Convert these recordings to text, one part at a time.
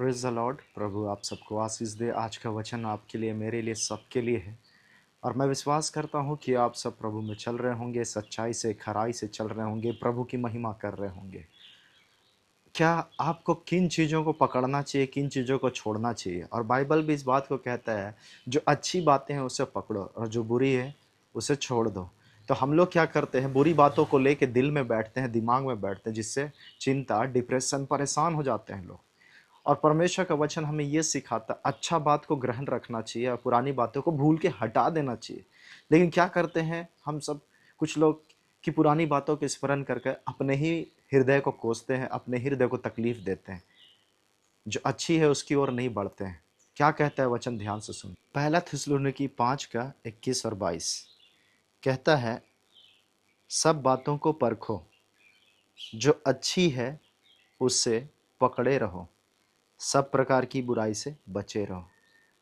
Praise the Lord. प्रभु आप सबको आशीष दे। आज का वचन आपके लिए, मेरे लिए, सबके लिए है। और मैं विश्वास करता हूँ कि आप सब प्रभु में चल रहे होंगे, सच्चाई से, खराई से चल रहे होंगे, प्रभु की महिमा कर रहे होंगे। क्या आपको किन चीज़ों को पकड़ना चाहिए, किन चीज़ों को छोड़ना चाहिए? और बाइबल भी इस बात को कहता है, जो अच्छी बातें हैं उसे पकड़ो और जो बुरी है उसे छोड़ दो। तो हम लोग क्या करते हैं, बुरी बातों को लेके दिल में बैठते हैं, दिमाग में बैठते हैं, जिससे चिंता, डिप्रेशन, परेशान हो जाते हैं लोग। और परमेश्वर का वचन हमें ये सिखाता है, अच्छा बात को ग्रहण रखना चाहिए और पुरानी बातों को भूल के हटा देना चाहिए। लेकिन क्या करते हैं हम सब, कुछ लोग, कि पुरानी बातों के स्मरण करके अपने ही हृदय को कोसते हैं, अपने हृदय को तकलीफ देते हैं, जो अच्छी है उसकी ओर नहीं बढ़ते हैं। क्या कहता है वचन, ध्यान से सुन। पहला थिस्सलुनीकी 5:21 और 22 कहता है, सब बातों को परखो, जो अच्छी है उससे पकड़े रहो, सब प्रकार की बुराई से बचे रहो।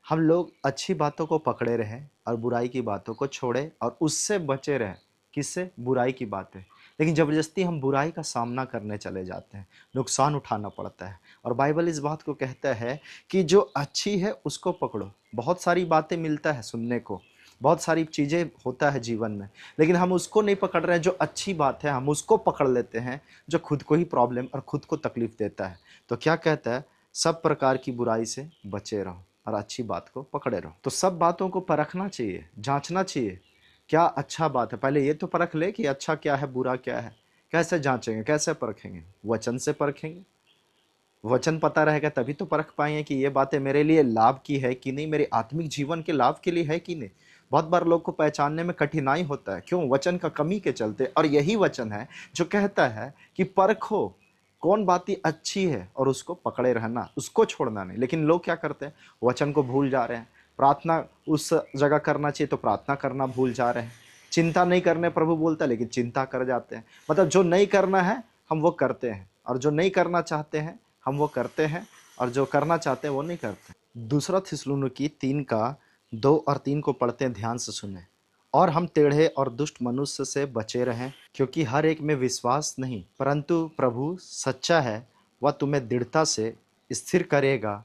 हम लोग अच्छी बातों को पकड़े रहें और बुराई की बातों को छोड़े और उससे बचे रहें। किससे? बुराई की बातें। लेकिन ज़बरदस्ती हम बुराई का सामना करने चले जाते हैं, नुकसान उठाना पड़ता है। और बाइबल इस बात को कहता है कि जो अच्छी है उसको पकड़ो। बहुत सारी बातें मिलता है सुनने को, बहुत सारी चीज़ें होता है जीवन में, लेकिन हम उसको नहीं पकड़ रहे हैं। जो अच्छी बात है हम उसको पकड़ लेते हैं, जो खुद को ही प्रॉब्लम और खुद को तकलीफ देता है। तो क्या कहता है? सब प्रकार की बुराई से बचे रहो और अच्छी बात को पकड़े रहो। तो सब बातों को परखना चाहिए, जांचना चाहिए। क्या अच्छा बात है, पहले ये तो परख ले कि अच्छा क्या है, बुरा क्या है। कैसे जांचेंगे, कैसे परखेंगे? वचन से परखेंगे। वचन पता रहेगा तभी तो परख पाएंगे कि ये बातें मेरे लिए लाभ की है कि नहीं, मेरे आत्मिक जीवन के लाभ के लिए है कि नहीं। बहुत बार लोग को पहचानने में कठिनाई होता है, क्यों? वचन का कमी के चलते। और यही वचन है जो कहता है कि परखो कौन बातें अच्छी है और उसको पकड़े रहना, उसको छोड़ना नहीं। लेकिन लोग क्या करते हैं, वचन को भूल जा रहे हैं। प्रार्थना उस जगह करना चाहिए तो प्रार्थना करना भूल जा रहे हैं। चिंता नहीं करने प्रभु बोलता है, लेकिन चिंता कर जाते हैं। मतलब जो नहीं करना है हम वो करते हैं, और जो नहीं करना चाहते हैं हम वो करते हैं, और जो करना चाहते हैं वो नहीं करते। दूसरा थिस्सलुनीकी 3:2 और 3 को पढ़ते हैं, ध्यान से सुने। और हम टेढ़े और दुष्ट मनुष्य से बचे रहें, क्योंकि हर एक में विश्वास नहीं, परंतु प्रभु सच्चा है, वह तुम्हें दृढ़ता से स्थिर करेगा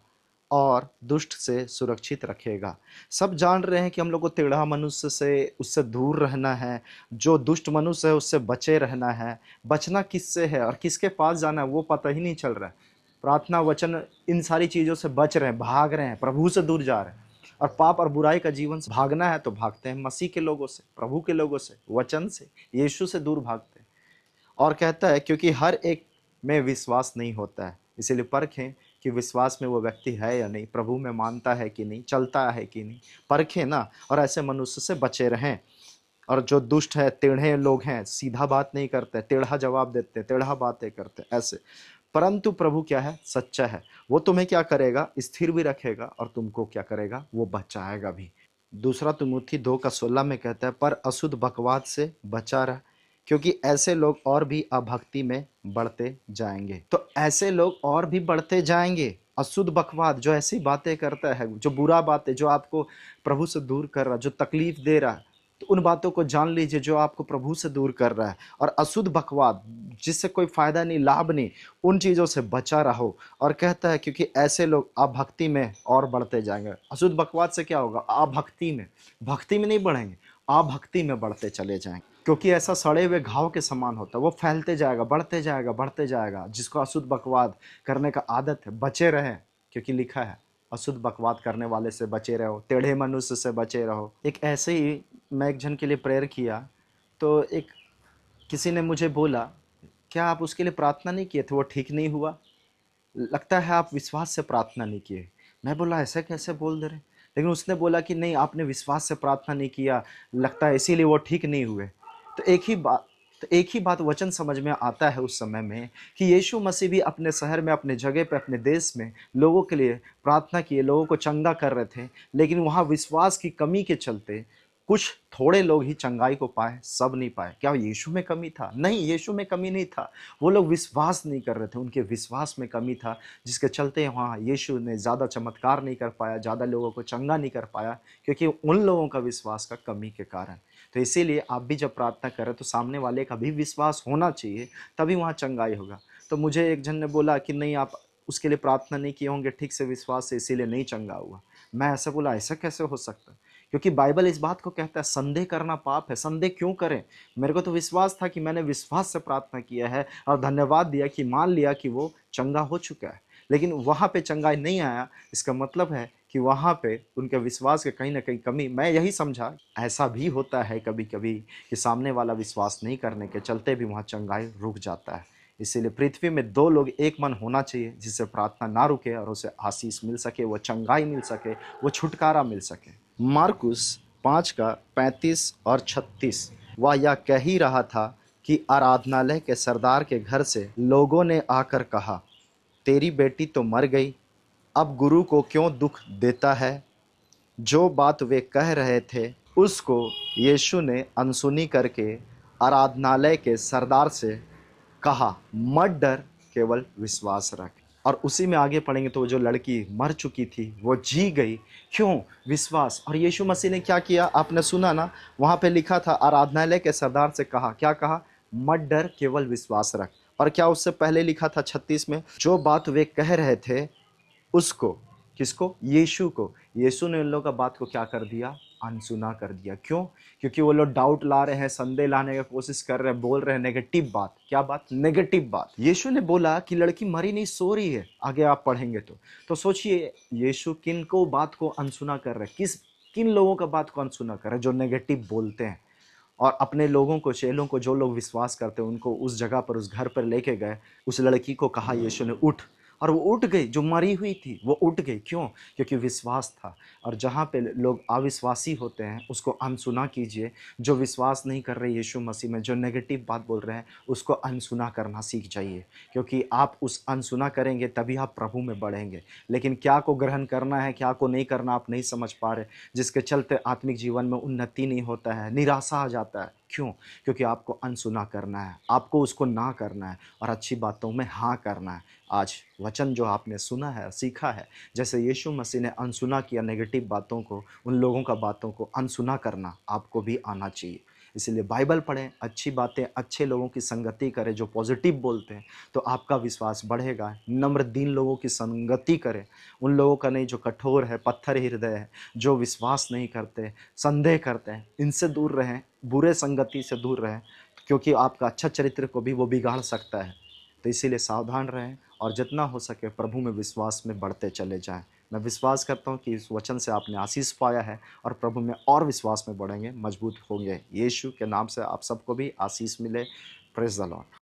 और दुष्ट से सुरक्षित रखेगा। सब जान रहे हैं कि हम लोग को टेढ़ा मनुष्य से, उससे दूर रहना है। जो दुष्ट मनुष्य है उससे बचे रहना है। बचना किससे है और किसके पास जाना है वो पता ही नहीं चल रहा है। प्रार्थना, वचन, इन सारी चीज़ों से बच रहे हैं, भाग रहे हैं, प्रभु से दूर जा रहे हैं। और पाप और बुराई का जीवन से भागना है तो भागते हैं मसीह के लोगों से, प्रभु के लोगों से, वचन से, यीशु से दूर भागते हैं। और कहता है क्योंकि हर एक में विश्वास नहीं होता है, इसीलिए परखें कि विश्वास में वो व्यक्ति है या नहीं, प्रभु में मानता है कि नहीं, चलता है कि नहीं। परखें ना, और ऐसे मनुष्य से बचे रहें। और जो दुष्ट है, टेढ़े लोग हैं, सीधा बात नहीं करते, टेढ़ा जवाब देते, टेढ़ा बातें करते, ऐसे। परंतु प्रभु क्या है? सच्चा है। वो तुम्हें क्या करेगा? स्थिर भी रखेगा, और तुमको क्या करेगा? वो बचाएगा भी। दूसरा तिमुथी 2:16 में कहता है, पर अशुद्ध बकवाद से बचा रह, क्योंकि ऐसे लोग और भी अभक्ति में बढ़ते जाएंगे। तो ऐसे लोग और भी बढ़ते जाएंगे। अशुद्ध बकवाद, जो ऐसी बातें करता है, जो बुरा बातें, जो आपको प्रभु से दूर कर रहा, जो तकलीफ दे रहा है, तो उन बातों को जान लीजिए जो आपको प्रभु से दूर कर रहा है। और अशुद्ध बकवाद, जिससे कोई फायदा नहीं, लाभ नहीं, उन चीज़ों से बचा रहो। और कहता है क्योंकि ऐसे लोग अभक्ति में और बढ़ते जाएंगे। अशुद्ध बकवाद से क्या होगा? अभक्ति में, भक्ति में नहीं बढ़ेंगे, अभक्ति में बढ़ते चले जाएंगे। क्योंकि ऐसा सड़े हुए घाव के समान होता है, वो फैलते जाएगा, बढ़ते जाएगा, बढ़ते जाएगा। जिसको अशुद्ध बकवाद करने का आदत है, बचे रहें, क्योंकि लिखा है अशुद्ध बकवाद करने वाले से बचे रहो, टेढ़े मनुष्य से बचे रहो। एक ऐसे ही मैं एक जन के लिए प्रेयर किया, तो एक किसी ने मुझे बोला, क्या आप उसके लिए प्रार्थना नहीं किए थे, वो ठीक नहीं हुआ? लगता है आप विश्वास से प्रार्थना नहीं किए। मैं बोला ऐसे कैसे बोल दे रहे? लेकिन उसने बोला कि नहीं, आपने विश्वास से प्रार्थना नहीं किया, लगता है इसीलिए वो ठीक नहीं हुए। तो एक ही बात वचन समझ में आता है उस समय में, कि यीशु मसीह भी अपने शहर में, अपने जगह पे, अपने देश में लोगों के लिए प्रार्थना किए, लोगों को चंगा कर रहे थे। लेकिन वहाँ विश्वास की कमी के चलते कुछ थोड़े लोग ही चंगाई को पाए, सब नहीं पाए। क्या यीशु में कमी था? नहीं, यीशु में कमी नहीं था। वो लोग विश्वास नहीं कर रहे थे, उनके विश्वास में कमी था, जिसके चलते वहाँ यीशु ने ज़्यादा चमत्कार नहीं कर पाया, ज़्यादा लोगों को चंगा नहीं कर पाया, क्योंकि उन लोगों का विश्वास का कमी के कारण। तो इसीलिए आप भी जब प्रार्थना करें तो सामने वाले का भी विश्वास होना चाहिए, तभी वहाँ चंगाई होगा। तो मुझे एक जन ने बोला कि नहीं, आप उसके लिए प्रार्थना नहीं किए होंगे ठीक से विश्वास से, इसीलिए नहीं चंगा हुआ। मैं ऐसा बोला, ऐसा कैसे हो सकता है? क्योंकि बाइबल इस बात को कहता है संदेह करना पाप है। संदेह क्यों करें? मेरे को तो विश्वास था कि मैंने विश्वास से प्रार्थना किया है और धन्यवाद दिया कि मान लिया कि वो चंगा हो चुका है। लेकिन वहाँ पे चंगाई नहीं आया, इसका मतलब है कि वहाँ पे उनके विश्वास के कहीं ना कहीं कमी। मैं यही समझा, ऐसा भी होता है कभी कभी कि सामने वाला विश्वास नहीं करने के चलते भी वहाँ चंगाई रुक जाता है। इसीलिए पृथ्वी में दो लोग एक मन होना चाहिए, जिससे प्रार्थना ना रुके और उसे आशीष मिल सके, वो चंगाई मिल सके, वो छुटकारा मिल सके। मार्कुस 5 का 35 और 36, वह यह कह ही रहा था कि आराधनालय के सरदार के घर से लोगों ने आकर कहा, तेरी बेटी तो मर गई, अब गुरु को क्यों दुख देता है? जो बात वे कह रहे थे उसको यीशु ने अनसुनी करके आराधनालय के सरदार से कहा, मत डर, केवल विश्वास रख। और उसी में आगे पढ़ेंगे तो वो जो लड़की मर चुकी थी वो जी गई। क्यों? विश्वास। और यीशु मसीह ने क्या किया? आपने सुना ना, वहाँ पे लिखा था आराधनालय के सरदार से कहा, क्या कहा? मत डर, केवल विश्वास रख। और क्या उससे पहले लिखा था 36 में? जो बात वे कह रहे थे उसको, किसको? यीशु को। यीशु ने उन लोगों का बात को क्या कर दिया? अनसुना कर दिया। क्यों? क्योंकि वो लोग डाउट ला रहे हैं, संदेह लाने की कोशिश कर रहे हैं, बोल रहे हैं नेगेटिव बात। क्या बात? नेगेटिव बात। यीशु ने बोला कि लड़की मरी नहीं, सो रही है। आगे आप पढ़ेंगे तो सोचिए यीशु किन को बात को अनसुना कर रहे हैं, किन लोगों का बात को अनसुना कर रहे हैं? जो नेगेटिव बोलते हैं। और अपने लोगों को, चेलों को, जो लोग विश्वास करते हैं, उनको उस जगह पर, उस घर पर लेके गए। उस लड़की को कहा यीशु ने, उठ। और वो उठ गई, जो मरी हुई थी वो उठ गई। क्यों? क्योंकि विश्वास था। और जहाँ पे लोग अविश्वासी होते हैं उसको अनसुना कीजिए। जो विश्वास नहीं कर रहे यीशु मसीह में, जो नेगेटिव बात बोल रहे हैं, उसको अनसुना करना सीख जाइए। क्योंकि आप उस अनसुना करेंगे तभी आप प्रभु में बढ़ेंगे। लेकिन क्या को ग्रहण करना है, क्या को नहीं करना, आप नहीं समझ पा रहे, जिसके चलते आत्मिक जीवन में उन्नति नहीं होता है, निराशा आ जाता है। क्यों? क्योंकि आपको अनसुना करना है, आपको उसको ना करना है और अच्छी बातों में हाँ करना है। आज वचन जो आपने सुना है, सीखा है, जैसे यीशु मसीह ने अनसुना किया नेगेटिव बातों को, उन लोगों का बातों को अनसुना करना आपको भी आना चाहिए। इसलिए बाइबल पढ़ें, अच्छी बातें, अच्छे लोगों की संगति करें जो पॉजिटिव बोलते हैं, तो आपका विश्वास बढ़ेगा। नम्र दीन लोगों की संगति करें, उन लोगों का नहीं जो कठोर है, पत्थर हृदय है, जो विश्वास नहीं करते, संदेह करते हैं, इनसे दूर रहें, बुरे संगति से दूर रहें, क्योंकि आपका अच्छा चरित्र को भी वो बिगाड़ सकता है। तो इसीलिए सावधान रहें और जितना हो सके प्रभु में विश्वास में बढ़ते चले जाएं। मैं विश्वास करता हूँ कि इस वचन से आपने आशीष पाया है और प्रभु में और विश्वास में बढ़ेंगे, मजबूत होंगे। यीशु के नाम से आप सबको भी आशीष मिले। Praise the Lord.